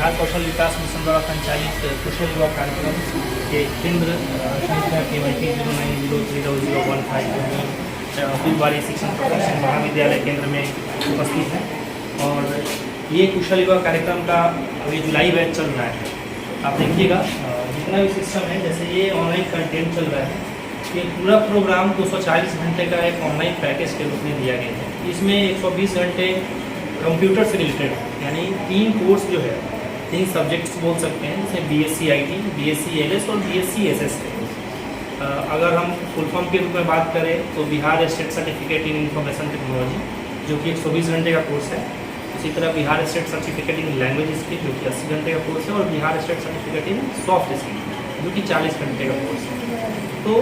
बिहार कौशल विकास mission द्वारा संचालित कुशल युवा कार्यक्रम के केंद्र संख्या KYP 09030015 फुलबाड़ी शिक्षण प्रशिक्षण महाविद्यालय केंद्र में उपस्थित है। और ये कुशल युवा कार्यक्रम का अभी जुलाई बैच चल रहा है। आप देखिएगा जितना भी सिस्टम है, जैसे ये ऑनलाइन कंटेंट चल रहा है, ये पूरा प्रोग्राम 240 घंटे का एक ऑनलाइन पैकेज के रूप में दिया गया है। इसमें 120 घंटे कंप्यूटर से रिलेटेड, यानी 3 कोर्स जो है, 3 सब्जेक्ट्स बोल सकते हैं, जैसे BSc IT, BSc LS और BSc SS। अगर हम फुल फॉर्म के रूप में बात करें तो Bihar state certificate in information technology जो कि 120 घंटे का कोर्स है। इसी तरह Bihar state certificate in language skill जो कि 80 घंटे का कोर्स है, और Bihar state certificate in soft skill जो कि 40 घंटे का कोर्स है। तो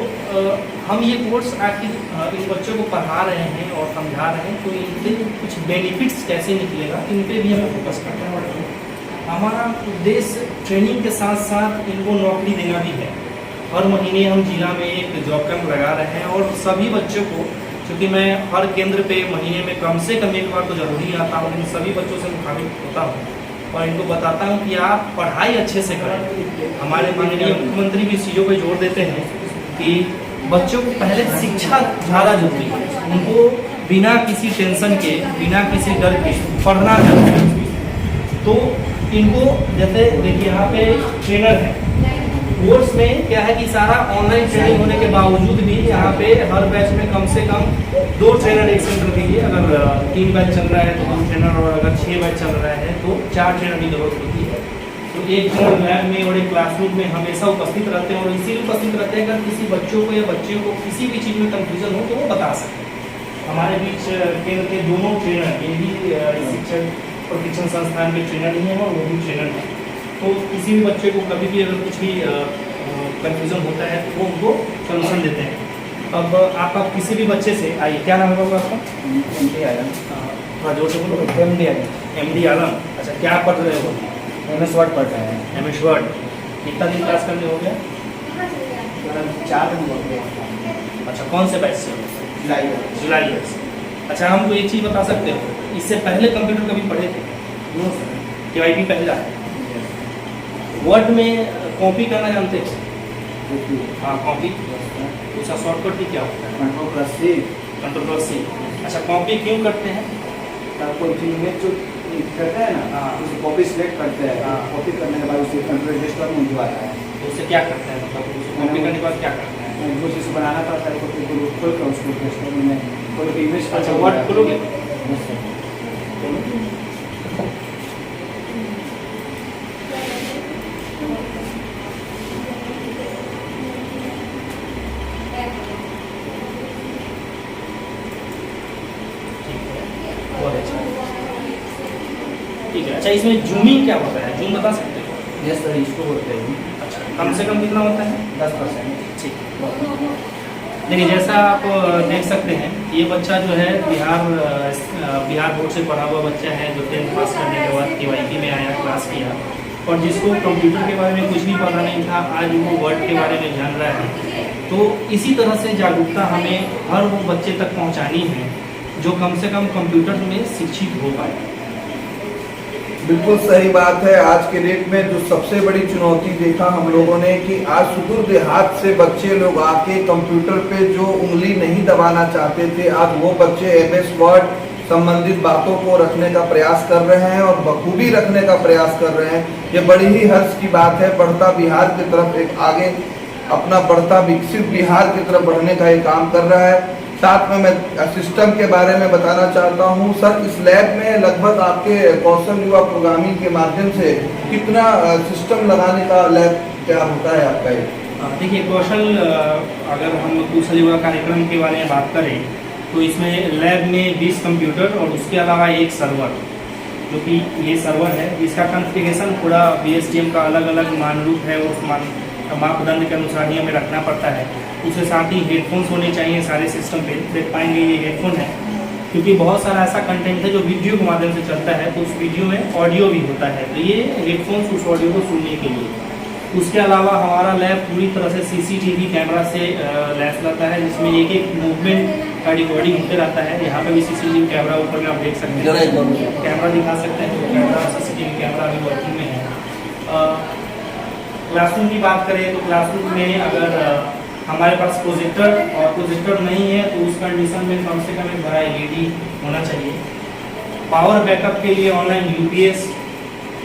हम ये कोर्स आखिर इन बच्चों को पढ़ा रहे हैं और समझा रहे हैं, तो इनसे कुछ बेनिफिट्स कैसे निकलेगा, इन पर भी हमें फोकस करना है। हमारा उद्देश्य ट्रेनिंग के साथ साथ इनको नौकरी देना भी है। हर महीने हम जिला में एक जॉब कैंप लगा रहे हैं, और सभी बच्चों को, क्योंकि मैं हर केंद्र पे महीने में कम से कम एक बार तो जरूरी आता हूँ, इन सभी बच्चों से मुखातिब होता हूँ और इनको बताता हूँ कि आप पढ़ाई अच्छे से करें। हमारे माननीय मुख्यमंत्री भी इस चीज़ों पर जोर देते हैं कि बच्चों को पहले शिक्षा ज़्यादा जरूरी है। उनको बिना किसी टेंशन के, बिना किसी डर के पढ़ना जरूरी है। तो इनको जैसे देखिए यहाँ पे ट्रेनर है, कोर्स में क्या है कि सारा ऑनलाइन ट्रेनिंग होने के बावजूद भी यहाँ पे हर बैच में कम से कम 2 ट्रेनर एक सेंटर के लिए, अगर 3 बैच चल रहा है तो 2 ट्रेनर, और अगर 6 बैच चल रहा है तो 4 ट्रेनर की जरूरत होती है। तो एक ट्रेनर लैब में और एक क्लासरूम में हमेशा उपस्थित रहते हैं, और इसीलिए उपस्थित रहते हैं अगर किसी बच्चों को या बच्चियों को किसी भी चीज़ में कन्फ्यूजन हो तो वो बता सकें। हमारे बीच केंद्र के दोनों ट्रेनर, ये भी शिक्षण प्रशिक्षण संस्थान के ट्रेनर ही हैं और वो भी ट्रेनर हैं। तो किसी भी बच्चे को कभी भी अगर कुछ भी कन्फ्यूजन होता है तो वो उनको सोल्यूशन देते हैं। अब आप किसी भी बच्चे से आइए, क्या नाम है बाबू आपका? MD आलम। थोड़ा जोर से बोलो। MD आलम। MD आलम। अच्छा, क्या पढ़ रहे हो? MS वर्ड पढ़ रहे हैं। MS word. कितना दिन क्लास करने हो गया? 4 दिन हो गए। अच्छा, कौन से बैच से? जुलाई बैच। अच्छा, हमको एक चीज़ बता सकते हो, इससे पहले कंप्यूटर कभी पढ़े थे? KYP पहला है। वर्ड में कॉपी करना जानते हो? हाँ, कॉपी। उसका शॉर्टकट भी क्या होता है? Ctrl+C। अच्छा, कॉपी क्यों करते हैं? कोई चीज में जो करते हैं ना, उसे कॉपी सिलेक्ट करते हैं। कॉपी करने के बाद उसे कंप्यूटर डेस्कटॉप में भिजवाता है। तो उससे क्या करते हैं, मतलब कॉपी करने के बाद क्या करते हैं? वो चीज़ बनाना पड़ता है, कॉपी को खोल कर उसको डेस्कटॉप में खोल के इमेज। अच्छा, वर्ड खोलोगे? ठीक है। अच्छा, इसमें जूमिंग क्या होता है? जूम बता सकते हो? यस सर, इसको बोलते हैं। अच्छा, कम से कम कितना होता है? 10%। ठीक। देखिए, जैसा आप देख सकते हैं, ये बच्चा जो है बिहार बोर्ड से पढ़ा हुआ बच्चा है, जो 10th पास करने के बाद KYP में आया, क्लास किया, और जिसको कंप्यूटर के बारे में कुछ भी पता नहीं था, आज वो वर्ड के बारे में जान रहा है। तो इसी तरह से जागरूकता हमें हर वो बच्चे तक पहुँचानी है जो कम से कम कंप्यूटर में शिक्षित हो पाए। बिल्कुल सही बात है। आज के डेट में जो सबसे बड़ी चुनौती देखा हम लोगों ने कि आज सुदूर देहात से बच्चे लोग आके कंप्यूटर पे जो उंगली नहीं दबाना चाहते थे, आज वो बच्चे MS वर्ड संबंधित बातों को रखने का प्रयास कर रहे हैं और बखूबी रखने का प्रयास कर रहे हैं। ये बड़ी ही हर्ष की बात है। बढ़ता बिहार की तरफ एक आगे अपना बढ़ता विकसित बिहार की तरफ बढ़ने का ये काम कर रहा है। साथ में मैं सिस्टम के बारे में बताना चाहता हूं। सर, इस लैब में लगभग आपके कौशल युवा प्रोग्रामिंग के माध्यम से कितना सिस्टम लगाने का लैब तैयार होता है आपका? ये देखिए, कौशल अगर हम कौशल युवा कार्यक्रम के बारे में बात करें तो इसमें लैब में 20 कंप्यूटर और उसके अलावा एक सर्वर, जो कि ये सर्वर है, इसका कॉन्फ़िगरेशन पूरा BSTM का अलग अलग मानरूप है, और उस मापदंड के अनुसार ही हमें रखना पड़ता है। उसके साथ ही हेडफोन्स होने चाहिए सारे सिस्टम पे। देख पाएंगे ये हेडफोन है, क्योंकि बहुत सारा ऐसा कंटेंट है जो वीडियो के माध्यम से चलता है, तो उस वीडियो में ऑडियो भी होता है, तो ये हेडफोन्स उस ऑडियो को सुनने के लिए। उसके अलावा हमारा लैब पूरी तरह से CCTV कैमरा से लैस रहता है, जिसमें एक एक मूवमेंट का रिकॉर्डिंग होते रहता है। यहाँ पे भी CCTV कैमरा ऊपर में आप देख सकते हैं, कैमरा दिखा सकते हैं, तो कैमरा CCTV कैमरा अभी वर्किंग में है। क्लासरूम की बात करें तो क्लासरूम में अगर हमारे पास प्रोजेक्टर नहीं है तो उस कंडीशन में कम से कम एक बड़ा LED होना चाहिए। पावर बैकअप के लिए ऑनलाइन UPS,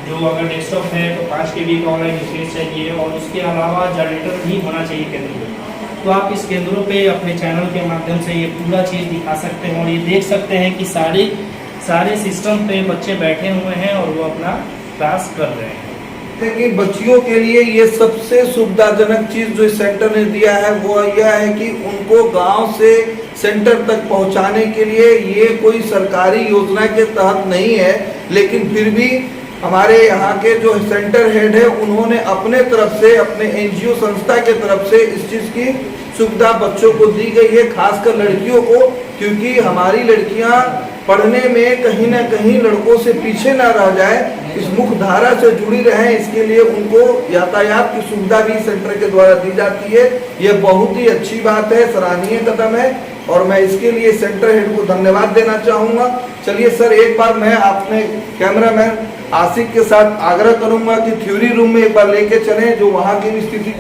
जो अगर डेस्कटॉप है तो 5 KB का ऑनलाइन UPS चाहिए, और उसके अलावा जनरेटर भी होना चाहिए केंद्र में। तो आप इस केंद्रों पे अपने चैनल के माध्यम से ये पूरा चीज़ दिखा सकते हैं और ये देख सकते हैं कि सारे सिस्टम पे बच्चे बैठे हुए हैं और वो अपना क्लास कर रहे हैं। देखिए, बच्चियों के लिए ये सबसे सुविधाजनक चीज जो इस सेंटर ने दिया है वो यह है कि उनको गांव से सेंटर तक पहुंचाने के लिए ये कोई सरकारी योजना के तहत नहीं है, लेकिन फिर भी हमारे यहाँ के जो सेंटर हेड है उन्होंने अपने तरफ से, अपने NGO संस्था के तरफ से इस चीज की सुविधा बच्चों को दी गई है, खासकर लड़कियों को, क्योंकि हमारी लड़कियां पढ़ने में कहीं ना कहीं लड़कों से पीछे ना रह जाए, इस मुख्य धारा से जुड़ी रहे, इसके लिए उनको यातायात की सुविधा भी सेंटर के द्वारा दी जाती है। ये बहुत ही अच्छी बात है, सराहनीय कदम है और मैं इसके लिए सेंटर हेड को धन्यवाद देना चाहूँगा। चलिए सर, एक बार मैं अपने कैमरामैन आशिक के साथ आग्रह करूंगा कि थ्योरी रूम में एक बार लेके चलें, जो वहाँ की स्थिति।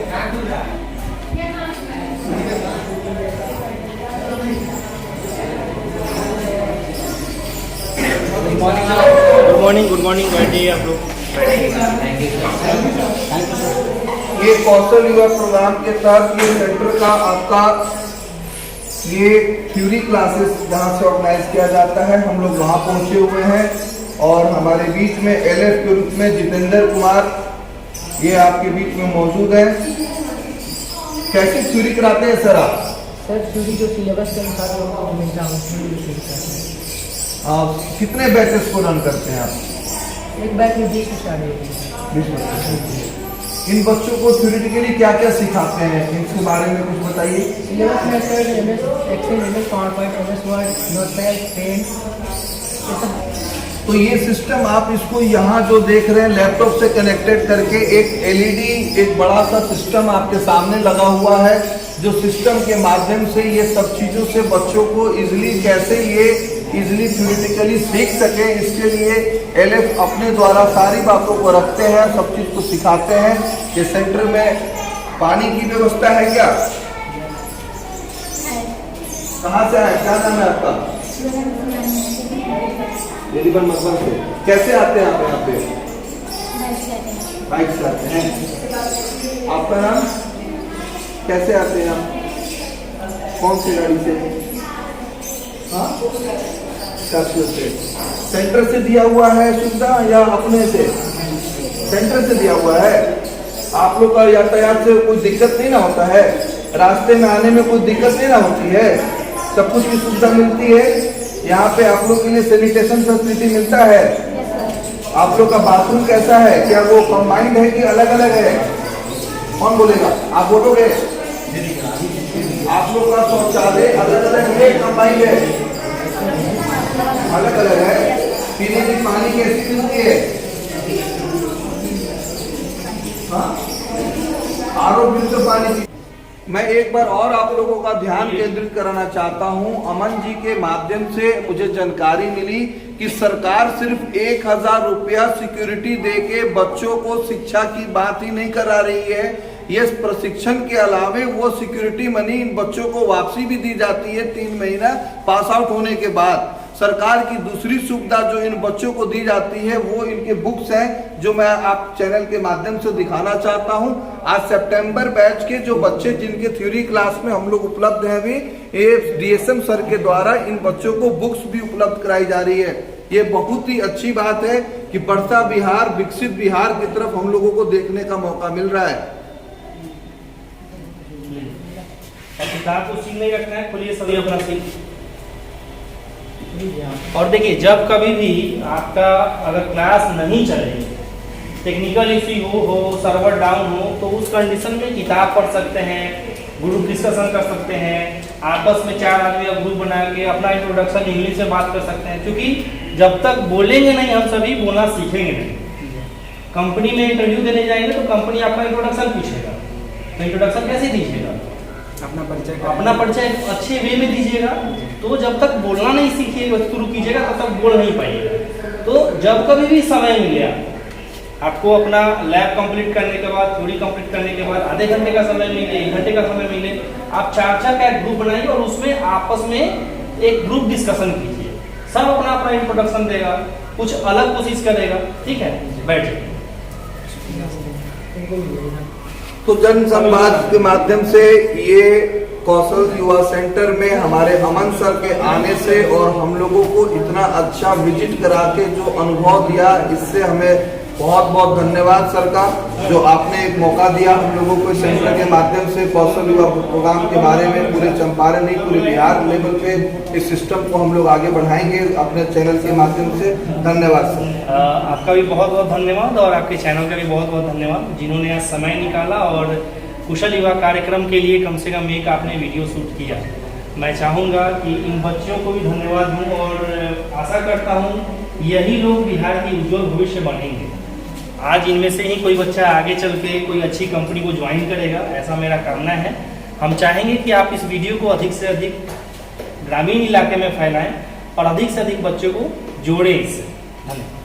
गुड मॉर्निंग बैठिए आप लोग। ये कौशल युवा प्रोग्राम के तहत ये सेंटर का आपका ये थ्योरी क्लासेस जहाँ से ऑर्गेनाइज किया जाता है, हम लोग वहाँ पहुँचे हुए हैं और हमारे बीच में LF के रूप में जितेंद्र कुमार ये आपके बीच में मौजूद है। कैसे थ्योरी कराते हैं सर आप? सर थ्योरी जो सिलेबस के अनुसार लोगों को मिलता है। कितने बैचेस को रन करते हैं आप? एक बैच में 20 स्टार्ट होती है। इन बच्चों को थ्योरेटिकली क्या क्या सिखाते हैं, इनके बारे में कुछ बताइए। सिलेबस में sir MS Excel, MS PowerPoint, MS Word, Notepad, pen, ये सब। तो ये सिस्टम आप इसको यहाँ जो देख रहे हैं लैपटॉप से कनेक्टेड करके एक LED एक बड़ा सा सिस्टम आपके सामने लगा हुआ है, जो सिस्टम के माध्यम से ये सब चीजों से बच्चों को इजिली कैसे ये इजिली थ्योरेटिकली सीख सके, इसके लिए LF अपने द्वारा सारी बातों को रखते हैं, सब चीज को सिखाते हैं। ये सेंटर में पानी की व्यवस्था है क्या? कहाँ से आए, क्या नाम है आपका? देरीबन मकबल से। कैसे आते हैं आप यहाँ पे? बाइक से आते हैं। आपका नाम? कैसे आते हैं आप? कौन सी गाड़ी से? हाँ, से। सेंटर से दिया हुआ है सुविधा या अपने से? सेंटर से दिया हुआ है। आप लोग का यातायात से कोई दिक्कत नहीं ना होता है? रास्ते में आने में कोई दिक्कत नहीं ना होती है? सब कुछ की सुविधा मिलती है। यहाँ पे आप लोग के लिए सैनिटेशन फैसिलिटी मिलता है। आप लोग का बाथरूम कैसा है? क्या वो कंबाइंड है कि अलग अलग है? कौन बोलेगा? आप बोलोगे? आप लोग का शौचालय अलग अलग है, कंबाइंड है? अलग अलग है। पीने की पानी कैसी मिलती है? RO फिल्टर पानी। मैं एक बार और आप लोगों का ध्यान केंद्रित कराना चाहता हूं। अमन जी के माध्यम से मुझे जानकारी मिली कि सरकार सिर्फ 1000 रुपया सिक्योरिटी देके बच्चों को शिक्षा की बात ही नहीं करा रही है। ये प्रशिक्षण के अलावे वो सिक्योरिटी मनी इन बच्चों को वापसी भी दी जाती है 3 महीना पास आउट होने के बाद। सरकार की दूसरी सुविधा जो इन बच्चों को दी जाती है वो इनके बुक्स हैं, जो मैं आप चैनल के माध्यम से दिखाना चाहता हूं। आज सितंबर बैच के जो बच्चे जिनके थ्योरी क्लास में हम लोग उपलब्ध हैं, अभी DSM सर के द्वारा इन बच्चों को बुक्स भी उपलब्ध कराई जा रही है। ये बहुत ही अच्छी बात है कि बढ़ता बिहार, विकसित बिहार की तरफ हम लोगों को देखने का मौका मिल रहा है। किताब को सीख नहीं रखना है, खोलिए सभी अपना सीख। और देखिए, जब कभी भी आपका अगर क्लास नहीं चले, टेक्निकल इश्यू हो, सर्वर डाउन हो, तो उस कंडीशन में किताब पढ़ सकते हैं, ग्रुप डिस्कशन कर सकते हैं, आपस में 4 आदमी का ग्रुप बना के अपना इंट्रोडक्शन इंग्लिश में बात कर सकते हैं। क्योंकि जब तक बोलेंगे नहीं हम सभी, बोलना सीखेंगे नहीं। कंपनी में इंटरव्यू देने जाएंगे तो कंपनी आपका इंट्रोडक्शन पूछेगा, तो इंट्रोडक्शन कैसे दीजिएगा? अपना परिचय अच्छे वे में दीजिएगा। तो जब तक बोलना नहीं सीखिएगा, शुरू कीजिएगा, तब तक बोल नहीं पाइएगा। तो जब कभी भी समय मिले आपको अपना लैब कंप्लीट करने के बाद, थ्योरी कंप्लीट करने के बाद आधे घंटे का समय मिले, 1 घंटे का समय मिले, आप 4-4 का एक ग्रुप बनाइए और उसमें आपस में एक ग्रुप डिस्कशन कीजिए। सब अपना अपना इंट्रोडक्शन देगा, कुछ अलग कोशिश करेगा, ठीक है, बैठिए। तो जन संवाद के माध्यम से ये कौशल युवा सेंटर में हमारे अमन सर के आने से और हम लोगों को इतना अच्छा विजिट करा के जो अनुभव दिया, इससे हमें बहुत बहुत धन्यवाद सर का, जो आपने एक मौका दिया हम लोगों को सेंटर के माध्यम से कौशल युवा प्रोग्राम के बारे में पूरे चंपारण नहीं पूरे बिहार लेवल पे इस सिस्टम को हम लोग आगे बढ़ाएंगे अपने चैनल के माध्यम से। धन्यवाद सर। आपका भी बहुत बहुत धन्यवाद और आपके चैनल का भी बहुत बहुत धन्यवाद, जिन्होंने आज समय निकाला और कुशल युवा कार्यक्रम के लिए कम से कम एक आपने वीडियो शूट किया। मैं चाहूँगा कि इन बच्चों को भी धन्यवाद दूँ और आशा करता हूँ यही लोग बिहार की उज्जवल भविष्य बनेंगे। आज इनमें से ही कोई बच्चा आगे चल के कोई अच्छी कंपनी को ज्वाइन करेगा, ऐसा मेरा कामना है। हम चाहेंगे कि आप इस वीडियो को अधिक से अधिक ग्रामीण इलाके में फैलाएं और अधिक से अधिक बच्चों को जोड़ें इससे। धन्यवाद।